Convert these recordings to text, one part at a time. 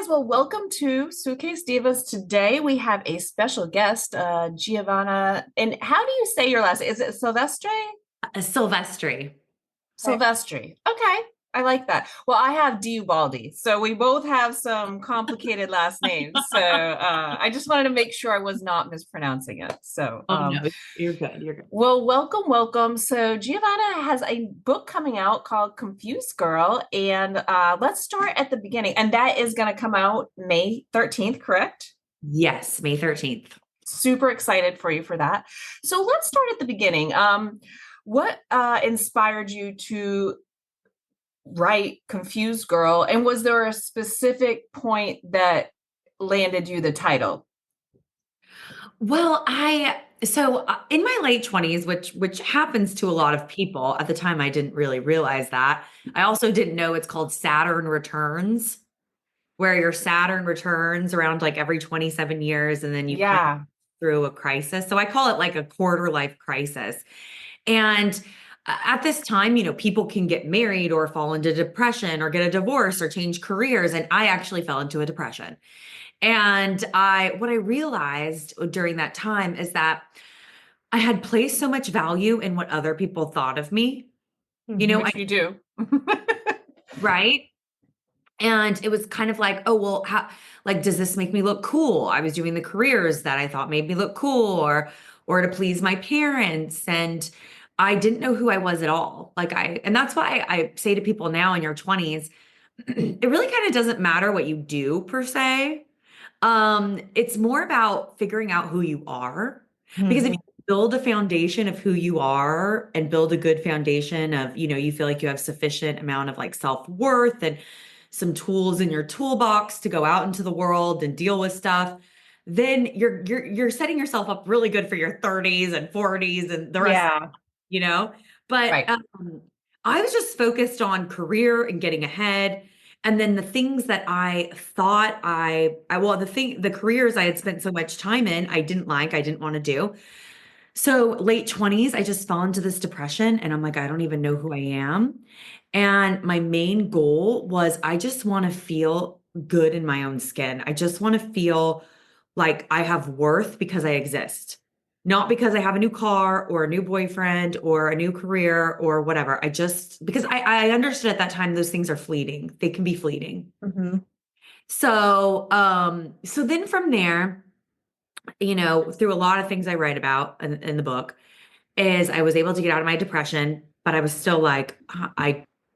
guys. Well, welcome to Suitcase Divas. Today we have a special guest, Giovanna. And how do you say your last name? Is it Silvestre? Silvestri. Okay. Silvestri. Okay. I like that. Well, I have Diubaldi. So we both have some complicated last names. So I just wanted to make sure I was not mispronouncing it. So Oh no, you're good. You're good. well, welcome, welcome. So Giovanna has a book coming out called Confused Girl. And let's start at the beginning. And that is going to come out May 13th, correct? Yes, May 13th. Super excited for you for that. So let's start at the beginning. What inspired you to write Confused Girl? And was there a specific point that landed you the title? Well, in my late 20s, which happens to a lot of people. At the time I didn't really realize that. I also didn't know it's called Saturn returns, where your Saturn returns around like every 27 years and then you kind of Yeah. through a crisis. So I call it like a quarter life crisis. And at this time, people can get married or fall into depression or get a divorce or change careers. And I actually fell into a depression. And what I realized during that time is that I had placed so much value in what other people thought of me, Which you do. right? And it was kind of like, oh, well, like, does this make me look cool? I was doing the careers that I thought made me look cool or to please my parents. And I didn't know who I was at all. And that's why I say to people now in your 20s, it really kind of doesn't matter what you do per se. It's more about figuring out who you are. Because if you build a foundation of who you are and build a good foundation of, you feel like you have sufficient amount of like self-worth and some tools in your toolbox to go out into the world and deal with stuff, then you're setting yourself up really good for your 30s and 40s and the rest, Yeah. But Right. I was just focused on career and getting ahead. And then the things that I thought the careers I had spent so much time in, I didn't want to do. So late 20s, I just fell into this depression and I'm like, I don't even know who I am. And my main goal was I just want to feel good in my own skin. I just want to feel like I have worth because I exist, not because I have a new car or a new boyfriend or a new career or whatever. Because I understood at that time, those things are fleeting. They can be fleeting. Mm-hmm. So then from there, through a lot of things I write about in the book, is I was able to get out of my depression, but I was still like,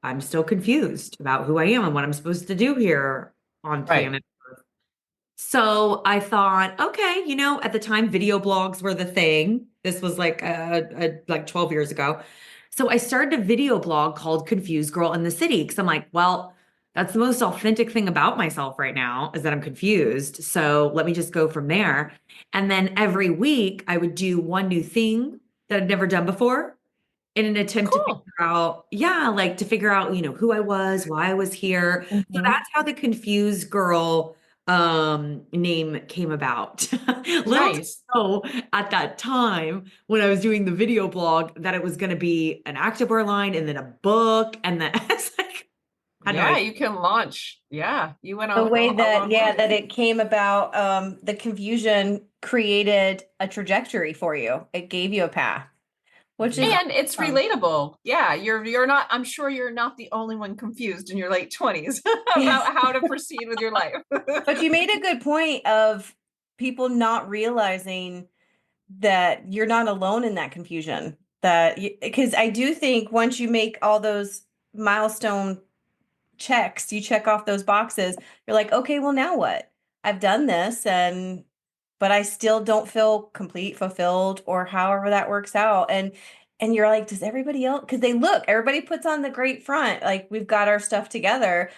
I'm still confused about who I am and what I'm supposed to do here on Right. planet Earth. So I thought, okay, at the time, video blogs were the thing. This was like 12 years ago. So I started a video blog called Confused Girl in the City because I'm like, well, that's the most authentic thing about myself right now is that I'm confused. So let me just go from there. And then every week I would do one new thing that I'd never done before in an attempt to Cool. figure out, who I was, why I was here. So Mm-hmm. that's how the Confused Girl name came about. Little to Nice. know at that time when I was doing the video blog that it was going to be an activewear line and then a book and then it's like, how do Yeah, I you can launch. Yeah, you went The way a that, long way. that it came about, the confusion created a trajectory for you. It gave you a path, which is And it's awesome. relatable. Yeah, you're not, I'm sure you're not the only one confused in your late 20s about how to proceed with your life. But you made a good point of people not realizing that you're not alone in that confusion. Because I do think once you make all those milestone checks, you check off those boxes, you're like, okay, well, now what? I've done this but I still don't feel complete, fulfilled, or however that works out. And you're like, does everybody else? Because everybody puts on the great front, like we've got our stuff together.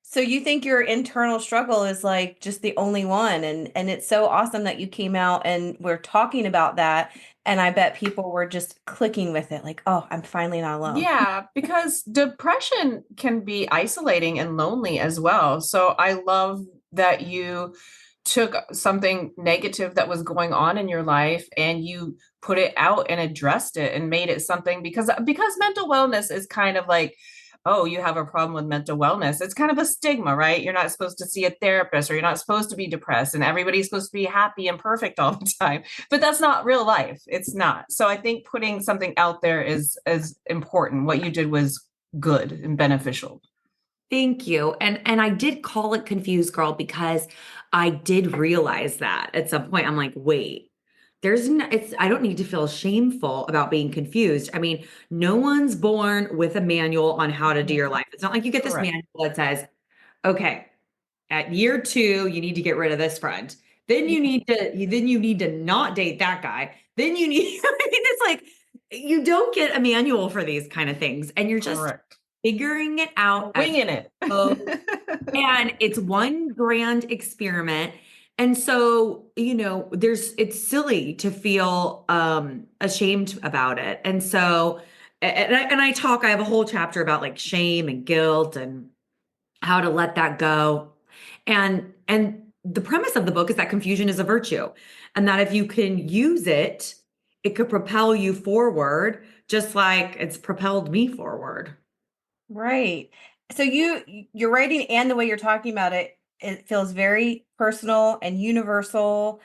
So you think your internal struggle is like just the only one. And it's so awesome that you came out and we're talking about that. And I bet people were just clicking with it, like, oh, I'm finally not alone. Yeah, because depression can be isolating and lonely as well. So I love that you took something negative that was going on in your life and you put it out and addressed it and made it something because mental wellness is kind of like oh, you have a problem with mental wellness. It's kind of a stigma, right? You're not supposed to see a therapist, or you're not supposed to be depressed, and everybody's supposed to be happy and perfect all the time. But that's not real life. It's not. So I think putting something out there is important. What you did was good and beneficial. Thank you. And I did call it Confused Girl because I did realize that at some point. I'm like, wait, there's no, it's I don't need to feel shameful about being confused. I mean, no one's born with a manual on how to do your life. It's not like you get this Correct. manual that says, okay, at year 2, you need to get rid of this friend. Then you need to not date that guy. Then you need, I mean, it's like you don't get a manual for these kind of things, and you're just Correct. figuring it out as Winging it. and it's one grand experiment. And so, it's silly to feel ashamed about it. And so, I have a whole chapter about like shame and guilt and how to let that go. And the premise of the book is that confusion is a virtue, and that if you can use it, it could propel you forward, just like it's propelled me forward. Right. So your writing and the way you're talking about it, it feels very personal and universal.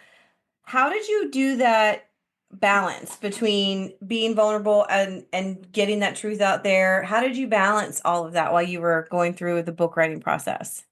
How did you do that balance between being vulnerable and getting that truth out there? How did you balance all of that while you were going through the book writing process?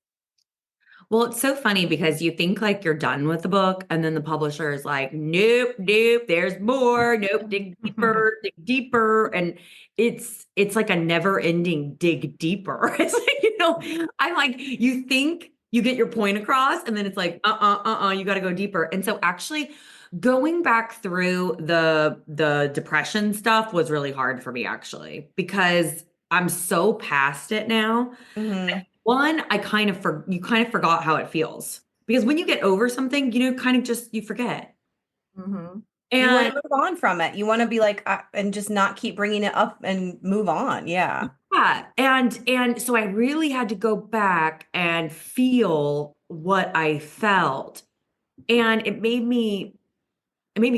Well, it's so funny because you think like you're done with the book, and then the publisher is like, nope, nope, there's more. Nope, dig deeper, dig deeper. And it's like a never-ending dig deeper. It's like, I'm like, you think you get your point across, and then it's like, you got to go deeper. And so actually going back through the depression stuff was really hard for me, actually, because I'm so past it now. Mhm. One, you kind of forgot how it feels, because when you get over something, kind of just you forget. Mhm. You want And to move on from it. You want to be like, and just not keep bringing it up and move on. Yeah. yeah, and so I really had to go back and feel what I felt, and it made me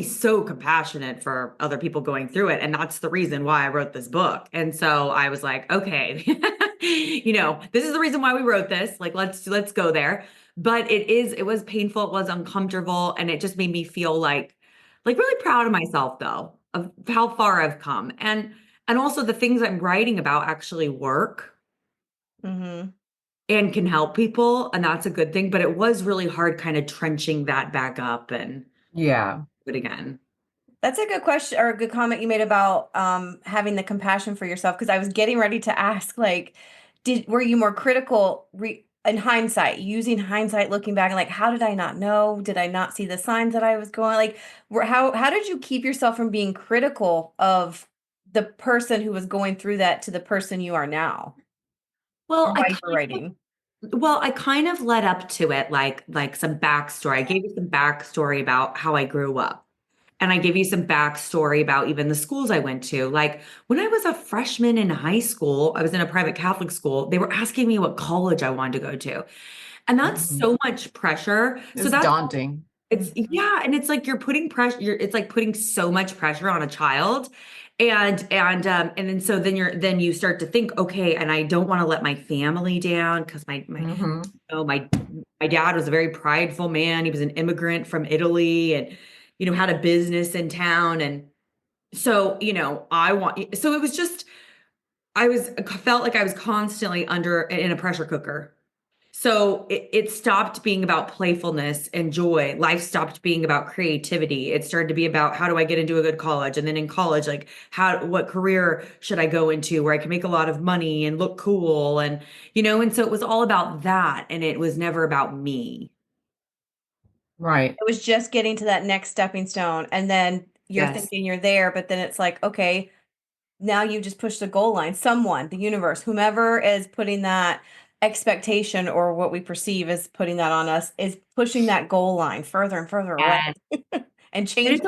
so compassionate for other people going through it. And that's the reason why I wrote this book. And so I was like, okay, this is the reason why we wrote this. Like, let's go there. But it was painful. It was uncomfortable. And it just made me feel like really proud of myself, though, of how far I've come. And also the things I'm writing about actually work Mm-hmm. and can help people. And that's a good thing. But it was really hard kind of trenching that back up and Yeah. do it again. That's a good question or a good comment you made about having the compassion for yourself. Because I was getting ready to ask, like, were you more critical in hindsight, using hindsight, looking back, and like, how did I not know? Did I not see the signs that I was going? Like, how did you keep yourself from being critical of the person who was going through that to the person you are now, or Well, why you were writing? I kind of led up to it like some backstory. I gave you some backstory about how I grew up. And I gave you some backstory about even the schools I went to. Like when I was a freshman in high school, I was in a private Catholic school. They were asking me what college I wanted to go to. And that's Mhm. so much pressure. So It's daunting. it's yeah, and it's like you're putting pressure, it's like putting so much pressure on a child. And then so then you start to think, okay, and I don't want to let my family down, because Mhm. my dad was a very prideful man. He was an immigrant from Italy, and had a business in town. And so, so it was just felt like I was constantly in a pressure cooker. So it stopped being about playfulness and joy. Life stopped being about creativity. It started to be about, how do I get into a good college? And then in college, like, what career should I go into where I can make a lot of money and look cool? And so it was all about that. And it was never about me. Right. It was just getting to that next stepping stone, and then you're Yes. thinking you're there, but then it's like, okay, now you just pushed the goal line. Someone, the universe, whomever is putting that expectation or what we perceive as putting that on us, is pushing that goal line further and further away And, and and changing.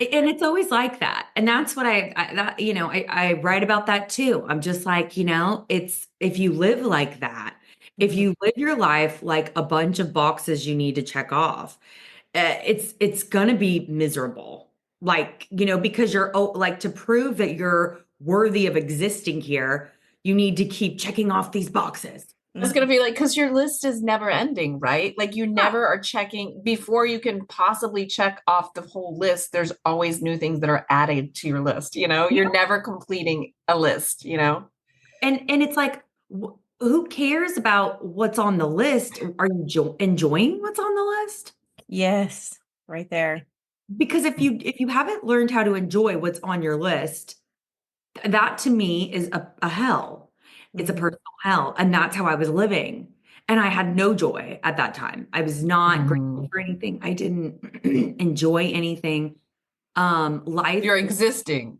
it's always like that. And that's what I write about that too. I'm just like, it's, if you live like that, if Mhm. you live your life like a bunch of boxes you need to check off, it's gonna be miserable. Like, because you're, like, to prove that you're worthy of existing here, you need to keep checking off these boxes. It's going to be like, because your list is never ending, right? Like you never are checking before you can possibly check off the whole list. There's always new things that are added to your list. You're never completing a list, And it's like, who cares about what's on the list? Are you enjoying what's on the list? Yes, right there. Because if you haven't learned how to enjoy what's on your list, that to me is a hell. It's a personal hell. And that's how I was living. And I had no joy at that time. I was not grateful for anything. I didn't enjoy anything. Life. You're existing.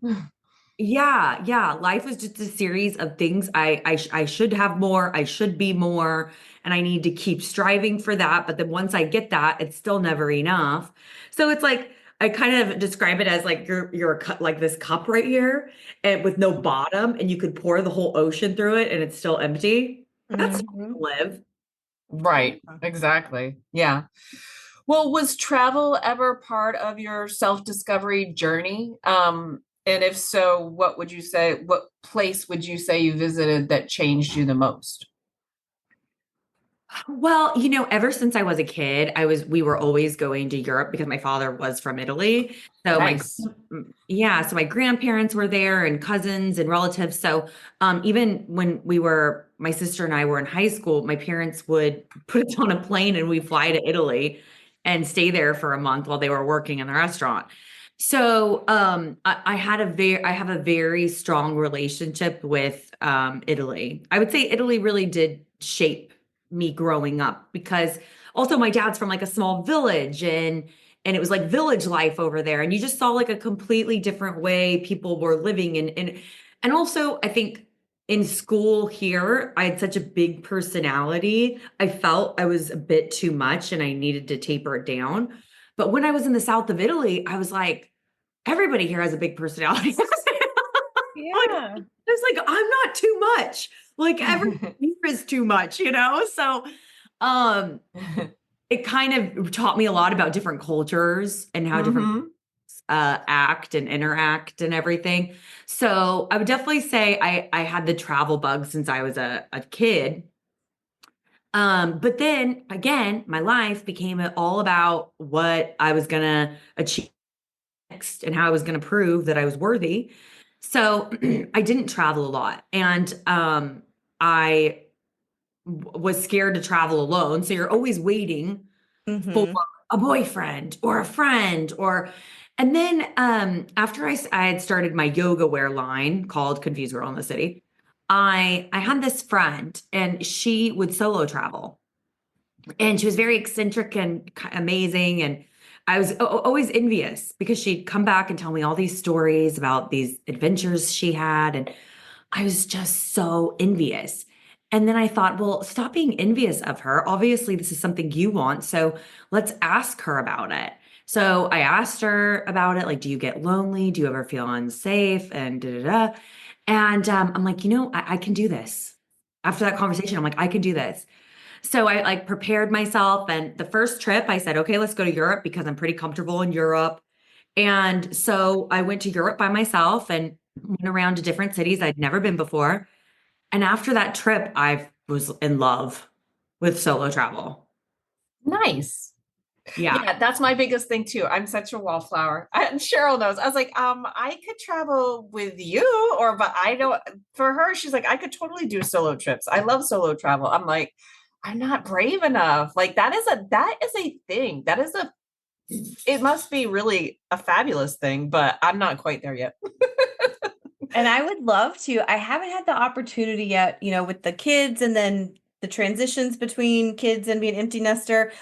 Yeah. Life was just a series of things. I should have more. I should be more. And I need to keep striving for that. But then once I get that, it's still never enough. So it's like, I kind of describe it as like you're like this cup right here and with no bottom, and you could pour the whole ocean through it and it's still empty. That's how I live. Right. Exactly. Yeah. Well, was travel ever part of your self-discovery journey? And if so, what place would you say you visited that changed you the most? Well, ever since I was a kid, we were always going to Europe because my father was from Italy. So Nice. so my grandparents were there and cousins and relatives. So even when my sister and I were in high school, my parents would put us on a plane and we'd fly to Italy and stay there for a month while they were working in the restaurant. So I have a very strong relationship with Italy. I would say Italy really did shape me growing up because also my dad's from like a small village and it was like village life over there, and you just saw like a completely different way people were living and also I think in school here I had such a big personality. I felt I was a bit too much and I needed to taper it down. But when I was in the south of Italy, I was like, everybody here has a big personality. Yeah. It's like, I'm not too much. Like everyone here is too much, So um it kind of taught me a lot about different cultures and how different act and interact and everything. So I would definitely say I had the travel bug since I was a kid. But then again, my life became all about what I was gonna achieve next and how I was gonna prove that I was worthy. So I didn't travel a lot. And I was scared to travel alone. So you're always waiting for a boyfriend or a friend and then after I had started my yoga wear line called Confused Girl in the City, I had this friend and she would solo travel and she was very eccentric and amazing. And I was always envious because she'd come back and tell me all these stories about these adventures she had. And I was just so envious. And then I thought, well, stop being envious of her. Obviously, this is something you want. So let's ask her about it. So I asked her about it. Like, do you get lonely? Do you ever feel unsafe? And da da da. And I'm like, I can do this. After that conversation, I'm like, I can do this. So I like prepared myself. And the first trip, I said, okay, let's go to Europe because I'm pretty comfortable in Europe. And so I went to Europe by myself and went around to different cities I'd never been before. And after that trip, I was in love with solo travel. Nice. Yeah. Yeah, that's my biggest thing too. I'm such a wallflower. And Cheryl knows. I was like, I could travel with you, but I know for her, she's like, I could totally do solo trips. I love solo travel. I'm like, I'm not brave enough. Like that is a thing. It must be really a fabulous thing, but I'm not quite there yet. And I would love to. I haven't had the opportunity yet, with the kids and then the transitions between kids and being empty nester.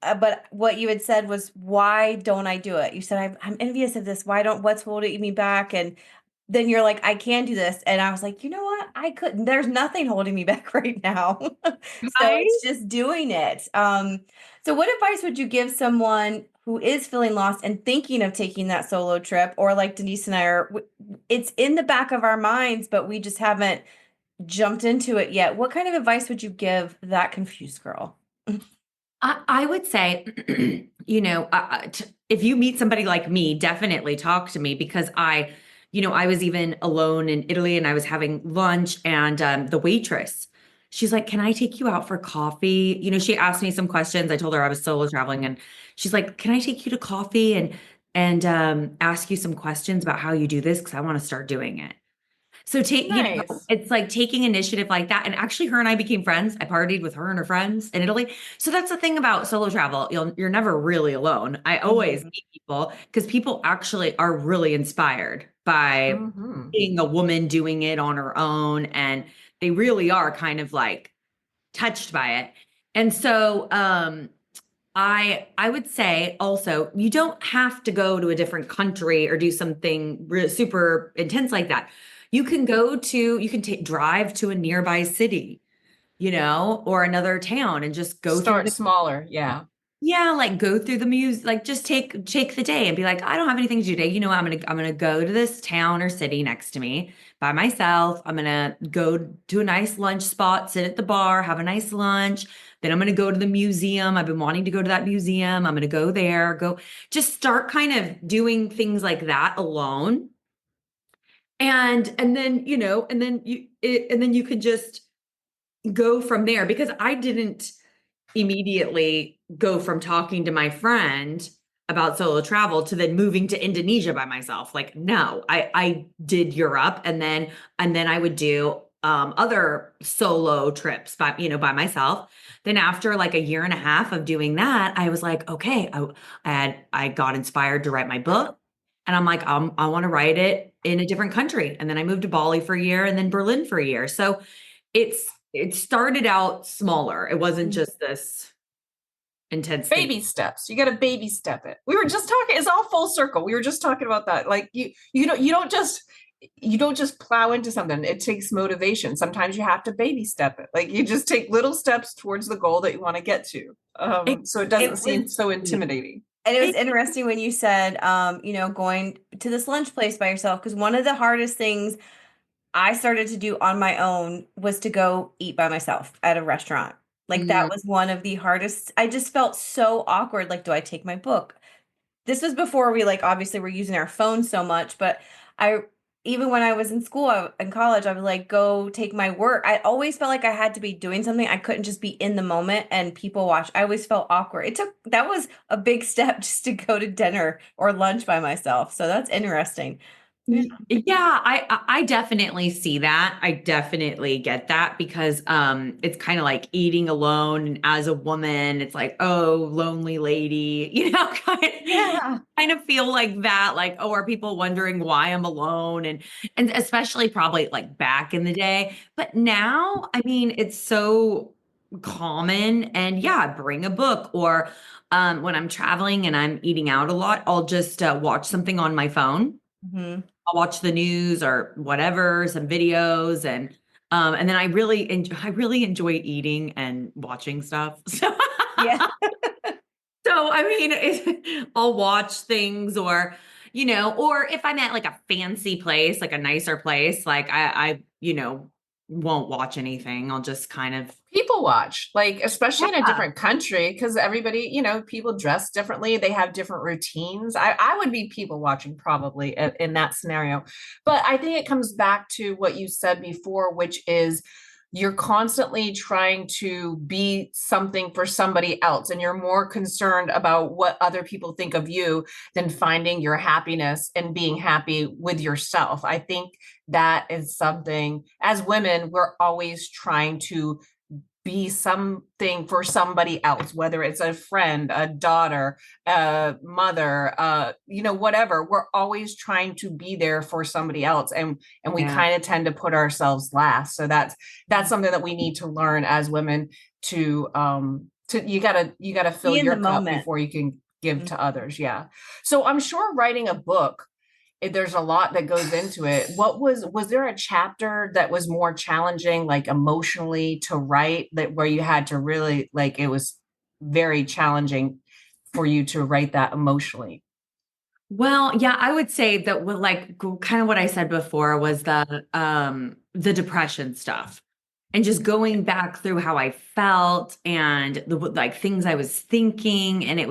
But what you had said was, why don't I do it? You said, I'm envious of this. What's holding me back? And then you're like, I can do this. And I was like, you know what? I couldn't. There's nothing holding me back right now. So Right? it's just doing it. So what advice would you give someone who is feeling lost and thinking of taking that solo trip? Or like Denise and I it's in the back of our minds, but we just haven't jumped into it yet. What kind of advice would you give that confused girl? I would say, if you meet somebody like me, definitely talk to me because I I was even alone in Italy and I was having lunch and the waitress, she's like, can I take you out for coffee? She asked me some questions. I told her I was solo traveling and she's like, can I take you to coffee and ask you some questions about how you do this? Because I want to start doing it. So Nice. it's like taking initiative like that. And actually her and I became friends. I partied with her and her friends in Italy. So that's the thing about solo travel. You're never really alone. I always Mhm. meet people because people actually are really inspired by Hmm. being a woman doing it on her own. And they really are kind of like touched by it. And so I would say also you don't have to go to a different country or do something super intense like that. You can drive to a nearby city, or another town and just go through Start the smaller. Yeah. yeah, like go through the muse, like just take the day and be like, I don't have anything to do today. What? I'm gonna go to this town or city next to me by myself. I'm gonna go to a nice lunch spot, sit at the bar, have a nice lunch. Then I'm gonna go to the museum. I've been wanting to go to that museum. I'm gonna go there, just start kind of doing things like that alone. And then, and then you could just go from there because I didn't immediately go from talking to my friend about solo travel to then moving to Indonesia by myself. Like, no, I did Europe and then I would do other solo trips by myself. Then after like a year and a half of doing that, I was like, okay, I got inspired to write my book. And I'm like, I want to write it in a different country. And then I moved to Bali for a year and then Berlin for a year. So it started out smaller. It wasn't just this intense thing. Baby steps. You got to baby step it. We were just talking, it's all full circle. We were just talking about that. Like you don't just plow into something. It takes motivation. Sometimes you have to baby step it. Like you just take little steps towards the goal that you want to get to. It, So it doesn't It seem was so intimidating. And it was it, interesting when you said, going to this lunch place by yourself, because one of the hardest things I started to do on my own was to go eat by myself at a restaurant. Like that mm, was one of the hardest. I just felt so awkward. Like, do I take my book? This was before we like obviously were using our phones so much, but I even when I was in school in college, I would like go take my work. I always felt like I had to be doing something. I couldn't just be in the moment and people watch. I always felt awkward. That was a big step just to go to dinner or lunch by myself. So that's interesting. Yeah. yeah, I definitely see that. I definitely get that because it's kind of like eating alone and as a woman, it's like, oh, lonely lady, Yeah. kind of feel like that, like, oh, are people wondering why I'm alone? And especially probably like back in the day. But now, I mean, it's so common and yeah, bring a book or when I'm traveling and I'm eating out a lot, I'll just watch something on my phone. Hmm. I'll watch the news or whatever, some videos, and then I really enjoy eating and watching stuff. Yeah. So I mean, I'll watch things or if I'm at like a fancy place, like a nicer place, like I won't watch anything. I'll just kind of People watch, like especially in a yeah. different country, because everybody, people dress differently. They have different routines. I would be people watching probably in that scenario. But I think it comes back to what you said before, which is you're constantly trying to be something for somebody else, and you're more concerned about what other people think of you than finding your happiness and being happy with yourself. I think that is something as women, we're always trying to be something for somebody else, whether it's a friend, a daughter, a mother, whatever. We're always trying to be there for somebody else, and we Yeah. kind of tend to put ourselves last. So that's something that we need to learn as women to you gotta fill Be in the your cup moment. before you can give Mhm. to others. Yeah. So I'm sure writing a book, there's a lot that goes into it. Was there a chapter that was more challenging, like emotionally to write, that where you had to really like it was very challenging for you to write that emotionally? Well, yeah, I would say that kind of what I said before was the depression stuff. And just going back through how I felt and the like things I was thinking and it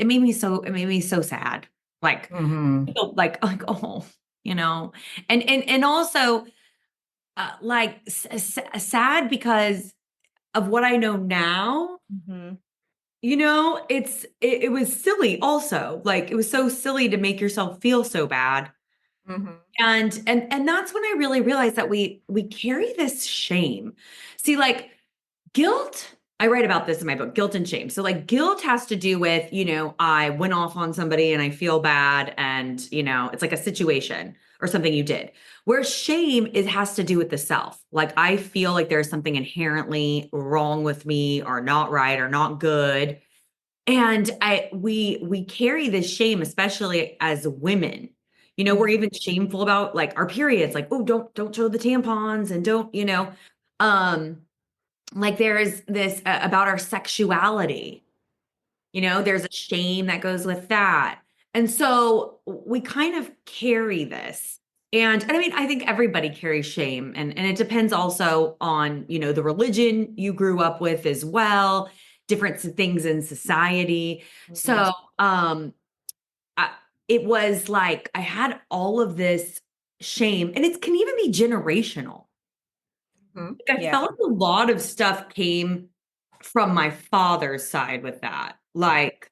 made me so sad. Like Hmm. I felt like oh, and also like sad because of what I know now. Mhm. It was silly also. Like it was so silly to make yourself feel so bad. Mhm. And that's when I really realized that we carry this shame. See, like guilt, I write about this in my book, Guilt and Shame. So like guilt has to do with, I went off on somebody and I feel bad and, it's like a situation or something you did. Where shame has to do with the self. Like I feel like there's something inherently wrong with me or not right or not good. And we carry this shame, especially as women. We're even shameful about like our periods, like, oh, don't show the tampons and don't, um, like there's this about our sexuality, there's a shame that goes with that. And so we kind of carry this. And I mean, I think everybody carries shame and it depends also on, the religion you grew up with as well, different things in society. Mhm. So, I, it was like I had all of this shame and it can even be generational. Mhm. Like, I Yeah. felt a lot of stuff came from my father's side with that. Like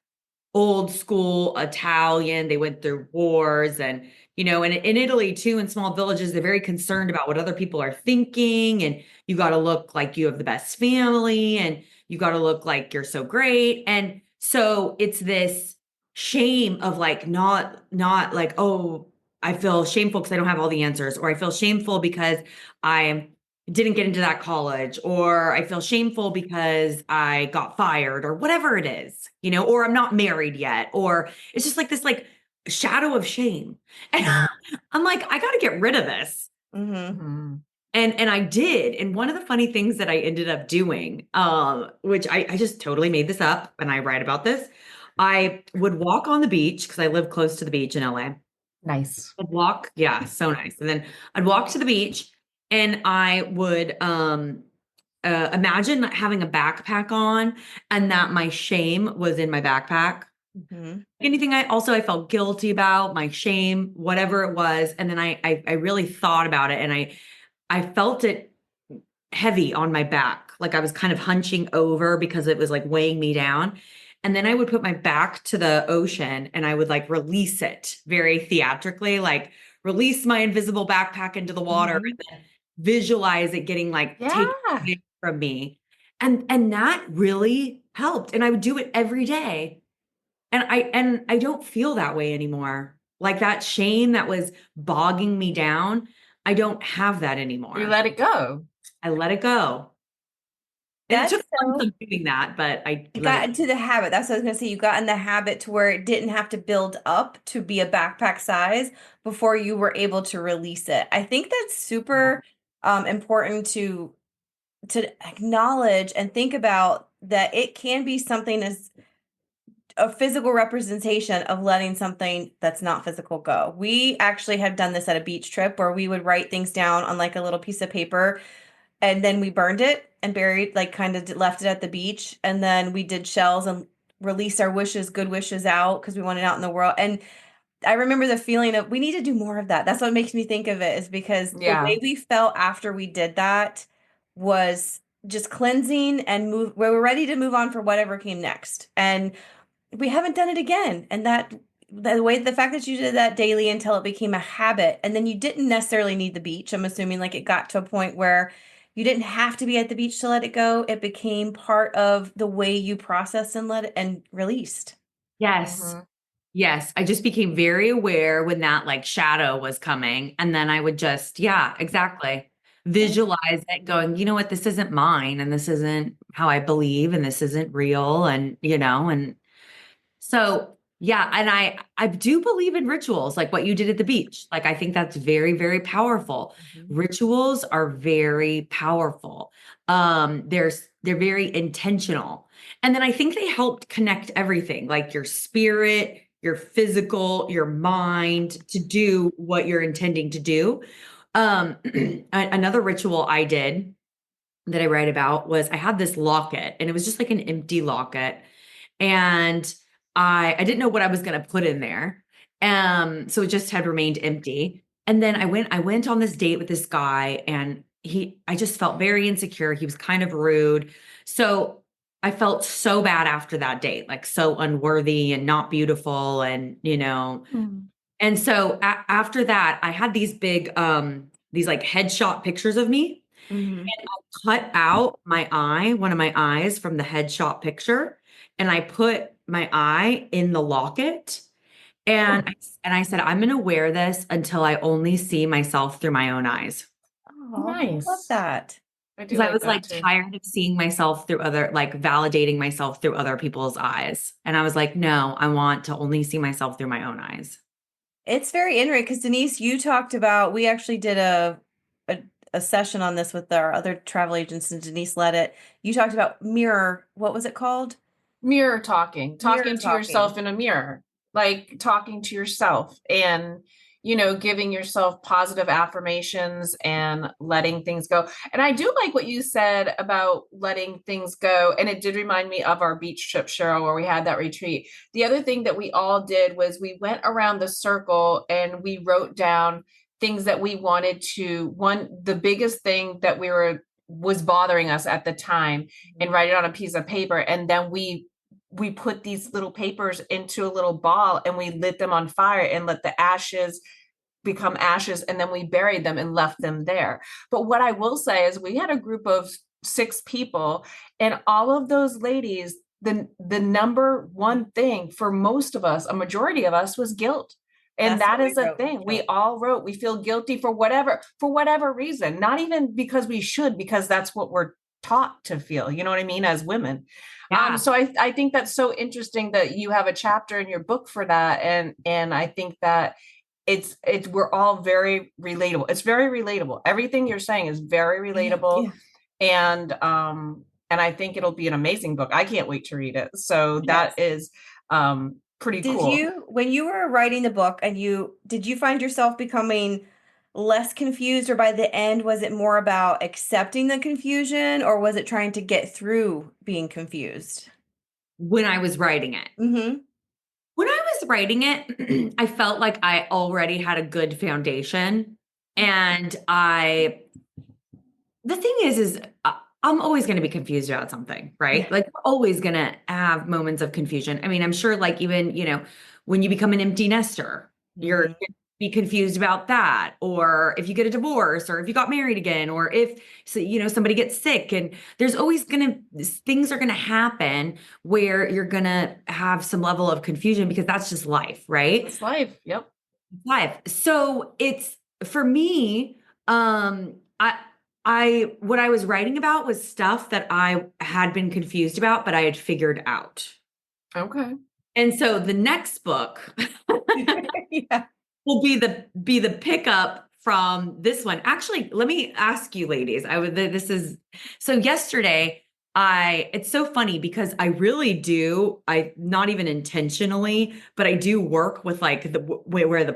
old school Italian, they went through wars and and in Italy too, in small villages, they're very concerned about what other people are thinking. And you got to look like you have the best family and you got to look like you're so great. And so it's this shame of like not like, oh, I feel shameful because I don't have all the answers, or I feel shameful because I didn't get into that college, or I feel shameful because I got fired, or whatever it is, or I'm not married yet, or it's just like this like shadow of shame. And I'm like, I got to get rid of this. Mhm. Mhm. And I did. And one of the funny things that I ended up doing, which I just totally made this up and I write about this, I would walk on the beach because I live close to the beach in LA. Nice. I'd walk, yeah, so nice. And then I'd walk to the beach and I would imagine having a backpack on and that my shame was in my backpack. Mhm. Anything I felt guilty about, my shame, whatever it was. And then I really thought about it and I felt it heavy on my back. Like I was kind of hunching over because it was like weighing me down. And then I would put my back to the ocean and I would like release it very theatrically, like release my invisible backpack into the water Mhm. and then visualize it getting like taken Yeah. away from me. And that really helped. And I would do it every day. And I don't feel that way anymore. Like that shame that was bogging me down, I don't have that You anymore. let it go. I let it go. And it That's took months so of doing that, but I I let got it into the habit. That's what I was gonna say. You got in the habit to where it didn't have to build up to be a backpack size before you were able to release it. I think that's Mhm. super important to acknowledge and think about that it can be something as a physical representation of letting something that's not physical go. We actually have done this at a beach trip where we would write things down on like a little piece of paper and then we burned it and buried like kind of left it at the beach and then we did shells and released our wishes, good wishes out because we wanted out in the world. And I remember the feeling of we need to do more of that. That's what makes me think of it is because the Yeah. way we felt after we did that was just cleansing and move we were ready to move on for whatever came next. And we haven't done it again. And that the fact that you did that daily until it became a habit, and then you didn't necessarily need the beach. I'm assuming like it got to a point where you didn't have to be at the beach to let it go. It became part of the way you processed and let it and released. Yes. Mhm. Yes. I just became very aware when that like shadow was coming. And then I would just, yeah, exactly. Yeah. Visualize it going, you know what, this isn't mine and this isn't how I believe and this isn't real. And so, yeah, and I do believe in rituals like what you did at the beach. Like I think that's very very powerful. Mhm. Rituals are very powerful. They're very intentional. And then I think they helped connect everything, like your spirit, your physical, your mind to do what you're intending to do. Another ritual I did that I write about was I had this locket and it was just like an empty locket and I didn't know what I was going to put in there. So it just had remained empty. And then I went on this date with this guy, and I just felt very insecure. He was kind of rude. So I felt so bad after that date, like so unworthy and not beautiful. And, Mm. and so after that, I had these like headshot pictures of me, Mhm. and I cut out one of my eyes from the headshot picture, and I put my eye in the locket. And Hmm. I said, I'm going to wear this until I only see myself through my own eyes. Oh, I love Nice. that. I do Because I like was that like too. tired of seeing myself through like validating myself through other people's eyes. And I was like, no, I want to only see myself through my own eyes. It's very interesting because Denise, you talked about, we actually did a a session on this with our other travel agents, and Denise led it. You talked about mirror, what was it called? Mirror talking, Mirror talking to talking. yourself in a mirror, like talking to yourself and, giving yourself positive affirmations and letting things go. And I do like what you said about letting things go. And it did remind me of our beach trip, Cheryl, where we had that retreat. The other thing that we all did was we went around the circle and we wrote down things that we wanted to, the biggest thing that was bothering us at the time, and write it on a piece of paper. And then we put these little papers into a little ball and we lit them on fire and let the ashes become ashes, and then we buried them and left them there. But what I will say is we had a group of 6 people, and all of those ladies, the number one thing for most of us, a majority of us, was guilt. And That's that what we is a wrote. thing. We Guilt. all wrote, we feel guilty for whatever reason, not even because we should, because that's what we're taught to feel, you know what I mean, as women. Yeah. So I think that's so interesting that you have a chapter in your book for that. And I think that it's we're all very relatable. It's very relatable. Everything you're saying is very relatable. Yeah. And I think it'll be an amazing book. I can't wait to read it. So that Yes. is pretty Did cool. you, when you were writing the book and did you find yourself becoming less confused, or by the end, was it more about accepting the confusion, or was it trying to get through being confused? When I was writing it. Mm-hmm. When I was writing it, I felt like I already had a good foundation. And the thing is I'm always going to be confused about something, right? Yeah. Like, we're always going to have moments of confusion. I mean, I'm sure, like, even, when you become an empty nester, you're Mm-hmm. going to be confused about that. Or if you get a divorce, or if you got married again, or if, so, somebody gets sick, and there's always things are going to happen where you're going to have some level of confusion, because that's just life, right? It's life. Yep. Life. So it's, for me, what I was writing about was stuff that I had been confused about, but I had figured out. Okay. And so the next book Yeah. will be the pickup from this one. Actually, let me ask you, ladies. This is so yesterday. It's so funny because I really do, I not even intentionally, but I do work with like where when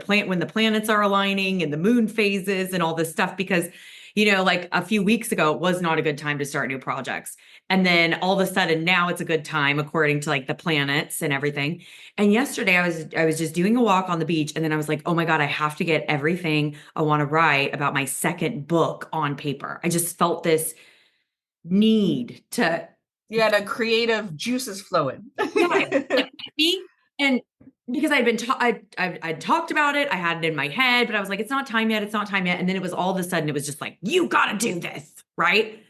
the planets are aligning and the moon phases and all this stuff, because like a few weeks ago, it was not a good time to start new projects. And then all of a sudden now it's a good time according to like the planets and everything. And yesterday I was just doing a walk on the beach, and then I was like, "Oh my God, I have to get everything I want to write about my second book on paper." I just felt this need to, You had a creative juices flowing. yeah, it hit me. And because I'd talked about it, I had it in my head, but I was like, "It's not time yet. It's not time yet." And then it was all of a sudden, it was just like, "You got to do this." Right.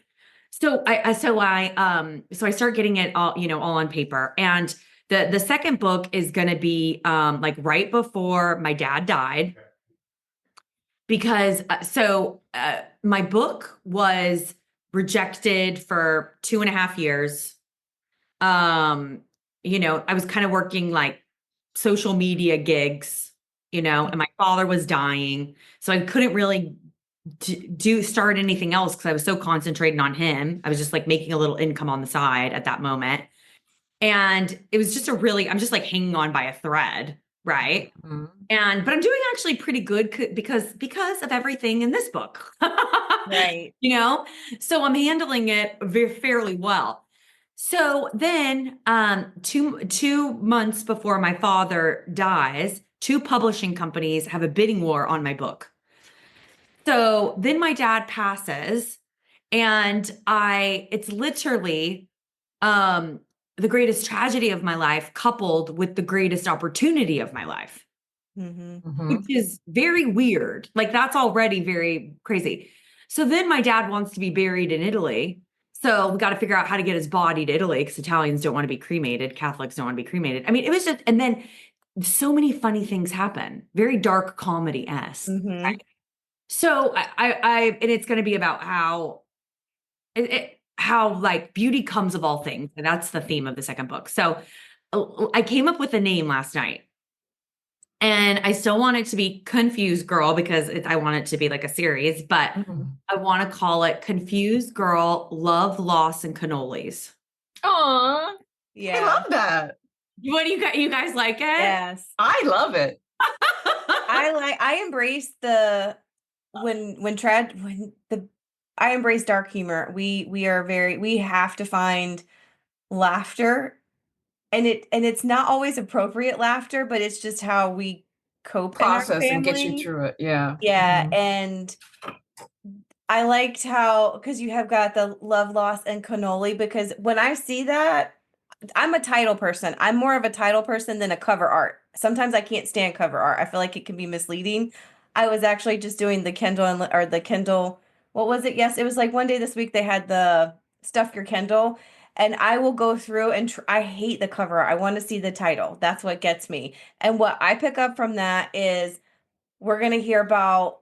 So I start getting it all on paper. And the second book is going to be like right before my dad died, because my book was rejected for 2.5 years. I was kind of working like social media gigs, and my father was dying, so I couldn't really start anything else because I was so concentrated on him. I was just like making a little income on the side at that moment. And it was just I'm just like hanging on by a thread, right? Mhm. But I'm doing actually pretty good because of everything in this book. Right. So I'm handling it fairly well. So then, 2 months before my father dies, 2 publishing companies have a bidding war on my book. So then my dad passes, and it's literally the greatest tragedy of my life coupled with the greatest opportunity of my life, which is very weird. Like that's already very crazy. So then my dad wants to be buried in Italy. So we got to figure out how to get his body to Italy because Italians don't want to be cremated. Catholics don't want to be cremated. I mean, it was just, and then so many funny things happen, very dark comedy-esque. Right? So and it's going to be about how how like beauty comes of all things. And that's the theme of the second book. So I came up with a name last night, and I still want it to be Confused Girl because I want it to be like a series, but I want to call it Confused Girl, Love, Loss, and Cannolis. Aw, Yeah. I love that. What do you guys like it? Yes. I love it. I embrace the I embrace dark humor. We have to find laughter, and it's not always appropriate laughter, but it's just how we cope in our Process and get you family. through it. Yeah. Yeah, and I liked how, because you have got the love, loss, and cannoli, because when I see that, I'm a title person. I'm more of a title person than a cover art. Sometimes I can't stand cover art. I feel like it can be misleading. I was actually just doing the Kindle, what was it? Yes, it was like one day this week they had the stuff your Kindle, and I will go through and I hate the cover art. I want to see the title. That's what gets me. And what I pick up from that is we're going to hear about,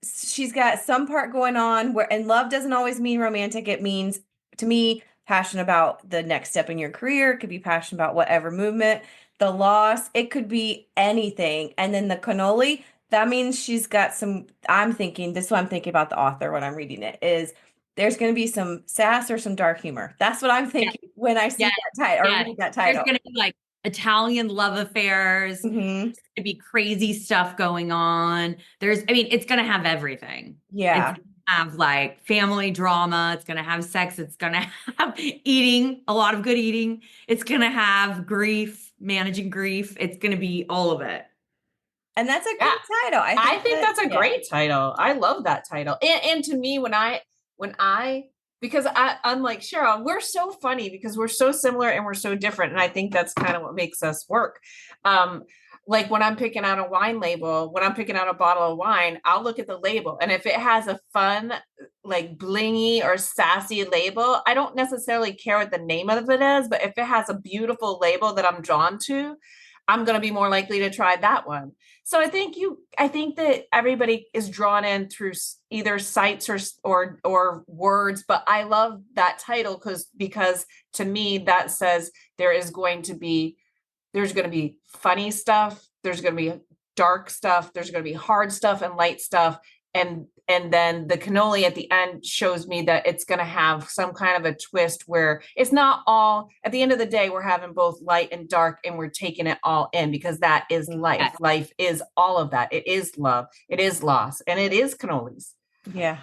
she's got some part going on where, and love doesn't always mean romantic. It means, to me, passion about the next step in your career. It could be passion about whatever movement. The loss, it could be anything. And then the cannoli, that means she's got some, I'm thinking, this is what I'm thinking about the author when I'm reading it, is there's going to be some sass or some dark humor. That's what I'm thinking when I see that title or read that title. There's going to be like Italian love affairs. There's going to be crazy stuff going on. It's going to have everything. Yeah. It's going to have like family drama. It's going to have sex. It's going to have eating, a lot of good eating. It's going to have grief, managing grief. It's going to be all of it. And that's a good title. I think that's a great title. I love that title. And to me, because unlike Cheryl, we're so funny because we're so similar and we're so different. And I think that's kind of what makes us work. Like when I'm picking out a wine label, when I'm picking out a bottle of wine, I'll look at the label. And if it has a fun, like blingy or sassy label, I don't necessarily care what the name of it is, but if it has a beautiful label that I'm drawn to, I'm going to be more likely to try that one. So I think that everybody is drawn in through either sights or words, but I love that title because to me that says there's going to be funny stuff, there's going to be dark stuff, there's going to be hard stuff and light stuff, and then the cannoli at the end shows me that it's going to have some kind of a twist where it's not all, at the end of the day, we're having both light and dark and we're taking it all in because that is life. Yes. Life is all of that. It is love. It is loss. And it is cannolis. Yeah.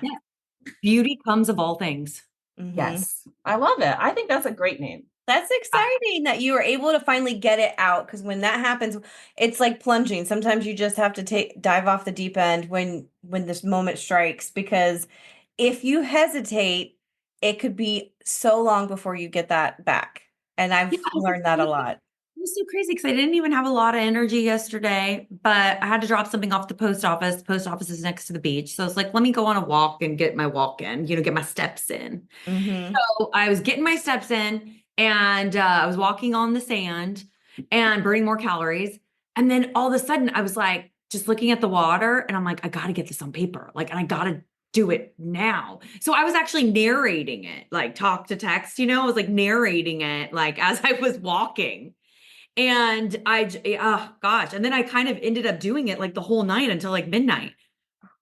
Beauty comes of all things. Yes. I love it. I think that's a great name. That's exciting that you were able to finally get it out, because when that happens, it's like plunging. Sometimes you just have to dive off the deep end when this moment strikes, because if you hesitate, it could be so long before you get that back. And I've learned that a lot. It was so crazy because I didn't even have a lot of energy yesterday, but I had to drop something off the post office. The post office is next to the beach. So I was like, let me go on a walk and get my walk in, get my steps in. So I was getting my steps in. And I was walking on the sand and burning more calories. And then all of a sudden I was like, just looking at the water and I'm like, I got to get this on paper. Like, and I got to do it now. So I was actually narrating it, like talk to text, I was like narrating it, like as I was walking. And oh gosh. And then I kind of ended up doing it like the whole night until like midnight.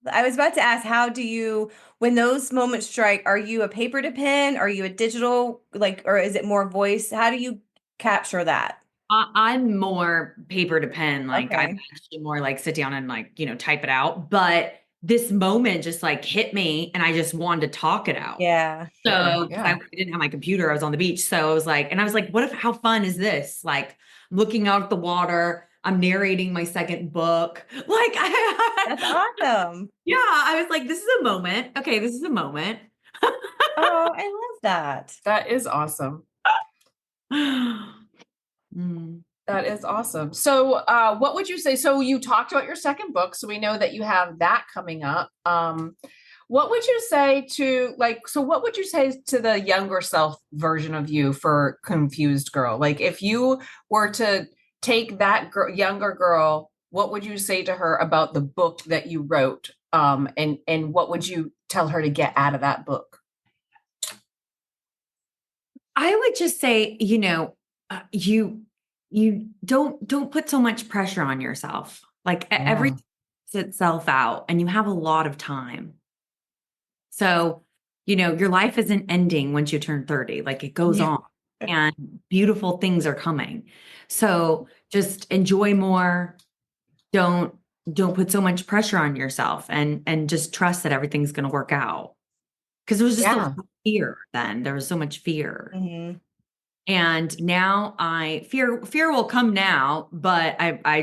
I was about to ask, how do you, when those moments strike, are you a paper to pen? Are you a digital, or is it more voice? How do you capture that? I'm more paper to pen. Like Okay. I'm actually more like sit down and like, type it out. But this moment just like hit me and I just wanted to talk it out. Yeah. So I didn't have my computer. I was on the beach. So I was like, how fun is this? Like looking out at the water, I'm narrating my second book. Like That's awesome. yeah, I was like, this is a moment. Okay, this is a moment. Oh, I love that. That is awesome. Mm. That is awesome. So, what would you say? So, you talked about your second book, so we know that you have that coming up. What would you say to what would you say to the younger self version of you for Confused Girl? Like, if you were to take that younger girl, what would you say to her about the book that you wrote? And what would you tell her to get out of that book? I would just say, you don't put so much pressure on yourself. Like everything itself out, and you have a lot of time. So, your life isn't ending once you turn 30. Like it goes on, and beautiful things are coming. So just enjoy more. Don't put so much pressure on yourself, and just trust that everything's going to work out. Because there was just a lot of fear then. There was so much fear. Mm-hmm. And now fear will come now, but I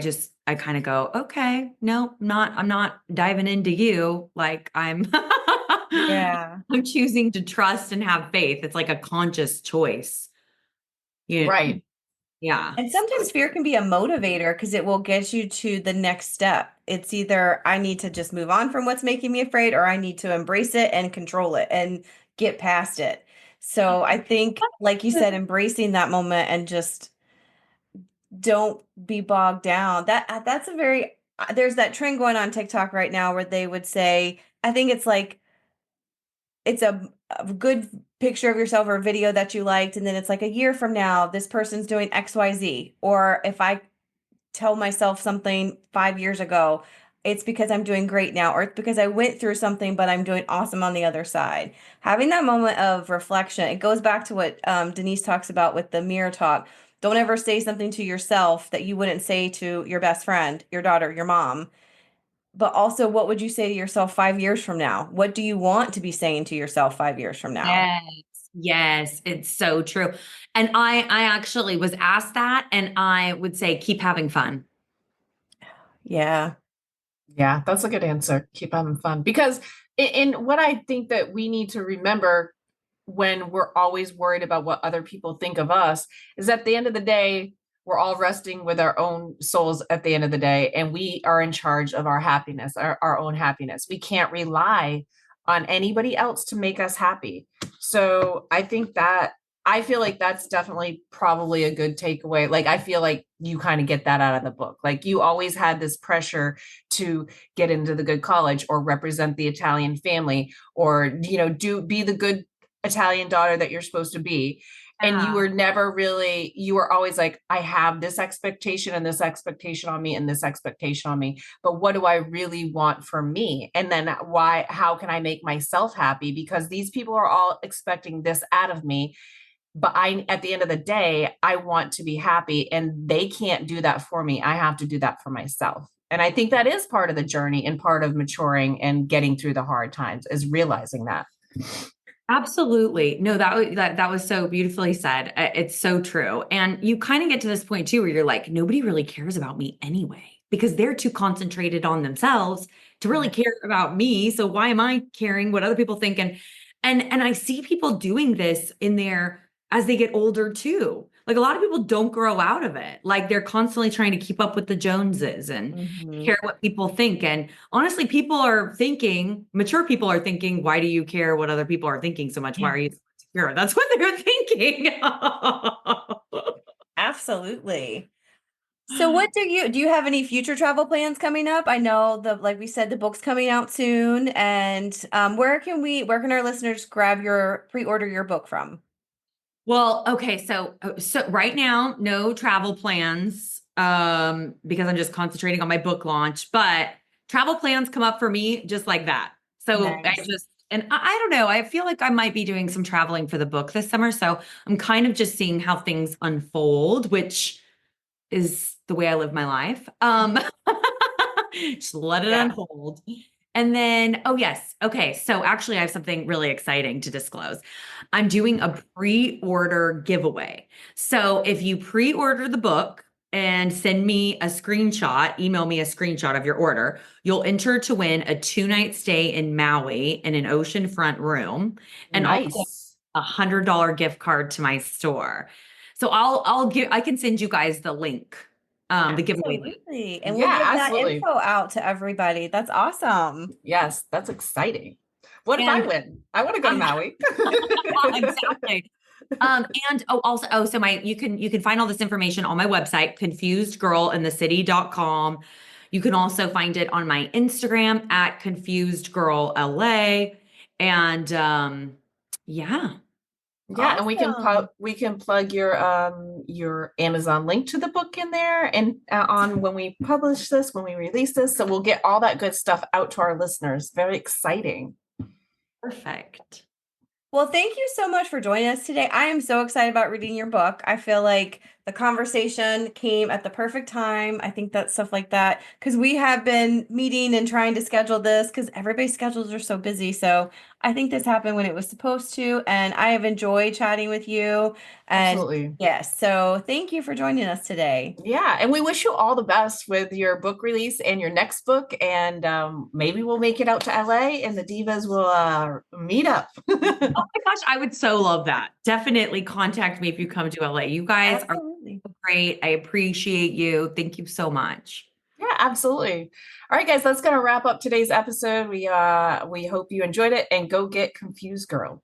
kind of go, okay, no, I'm not diving into you. Like I'm Yeah. I'm choosing to trust and have faith. It's like a conscious choice. Right. Yeah. And sometimes fear can be a motivator because it will get you to the next step. It's either I need to just move on from what's making me afraid, or I need to embrace it and control it and get past it. So I think, like you said, embracing that moment and just don't be bogged down. That's a very there's that trend going on TikTok right now where they would say, I think it's like it's a good picture of yourself or a video that you liked, and then it's like a year from now this person's doing XYZ. Or if I tell myself something 5 years ago, it's because I'm doing great now, or it's because I went through something but I'm doing awesome on the other side. Having that moment of reflection, it goes back to what Denise talks about with the mirror talk. Don't ever say something to yourself that you wouldn't say to your best friend, your daughter, your mom. But also, what would you say to yourself 5 years from now? What do you want to be saying to yourself 5 years from now? Yes. Yes, it's so true. And I actually was asked that, and I would say keep having fun. Yeah. Yeah, that's a good answer. Keep having fun. Because in what I think that we need to remember when we're always worried about what other people think of us is at the end of the day, we're all resting with our own souls at the end of the day, and we are in charge of our happiness, our own happiness. We can't rely on anybody else to make us happy. So I feel like that's definitely probably a good takeaway. Like, I feel like you kind of get that out of the book. Like, you always had this pressure to get into the good college or represent the Italian family, or, be the good Italian daughter that you're supposed to be. And you were always like, I have this expectation and this expectation on me and this expectation on me, but what do I really want for me? And then how can I make myself happy? Because these people are all expecting this out of me. But at the end of the day, I want to be happy, and they can't do that for me. I have to do that for myself. And I think that is part of the journey and part of maturing and getting through the hard times, is realizing that. Absolutely. No, that was so beautifully said. It's so true. And you kind of get to this point too, where you're like, nobody really cares about me anyway, because they're too concentrated on themselves to really care about me. So why am I caring what other people think? And I see people doing this as they get older too. Like, a lot of people don't grow out of it. Like, they're constantly trying to keep up with the Joneses and care what people think. And honestly, mature people are thinking, why do you care what other people are thinking so much? Why are you so insecure? That's what they're thinking. Absolutely. So what do you have any future travel plans coming up? I know like we said, the book's coming out soon. And where can our listeners pre-order your book from? Well, okay. So right now, no travel plans, because I'm just concentrating on my book launch, but travel plans come up for me just like that. So Nice. I don't know, I feel like I might be doing some traveling for the book this summer. So I'm kind of just seeing how things unfold, which is the way I live my life. Just let it unfold. And then, oh yes. Okay. So actually I have something really exciting to disclose. I'm doing a pre-order giveaway. So if you pre-order the book, and send me a screenshot, email me a screenshot of your order, you'll enter to win a 2-night stay in Maui in an oceanfront room and also Nice. $100 gift card to my store. So I can send you guys the link, the giveaway link. Absolutely. And we'll Yeah, give that absolutely. info out to everybody. That's awesome. Yes, that's exciting. What if I And- win? I want to go to Maui. Exactly. And so you can find all this information on my website, confusedgirlinthecity.com. You can also find it on my Instagram at confusedgirlla. And yeah. Yeah, and Awesome. we can plug your Amazon link to the book in there and on when we publish this, when we release this, so we'll get all that good stuff out to our listeners. Very exciting. Perfect. Well, thank you so much for joining us today. I am so excited about reading your book. I feel like the conversation came at the perfect time. I think that stuff like that, because we have been meeting and trying to schedule this because everybody's schedules are so busy. So I think this happened when it was supposed to. And I have enjoyed chatting with you. And Absolutely. yes, so thank you for joining us today. Yeah, and we wish you all the best with your book release and your next book. And maybe we'll make it out to LA and the divas will meet up. Oh my gosh, I would so love that. Definitely contact me if you come to LA. You guys are Absolutely. great. I appreciate you. Thank you so much. Yeah, absolutely. All right, guys, that's gonna wrap up today's episode. We hope you enjoyed it and go get Confused Girl.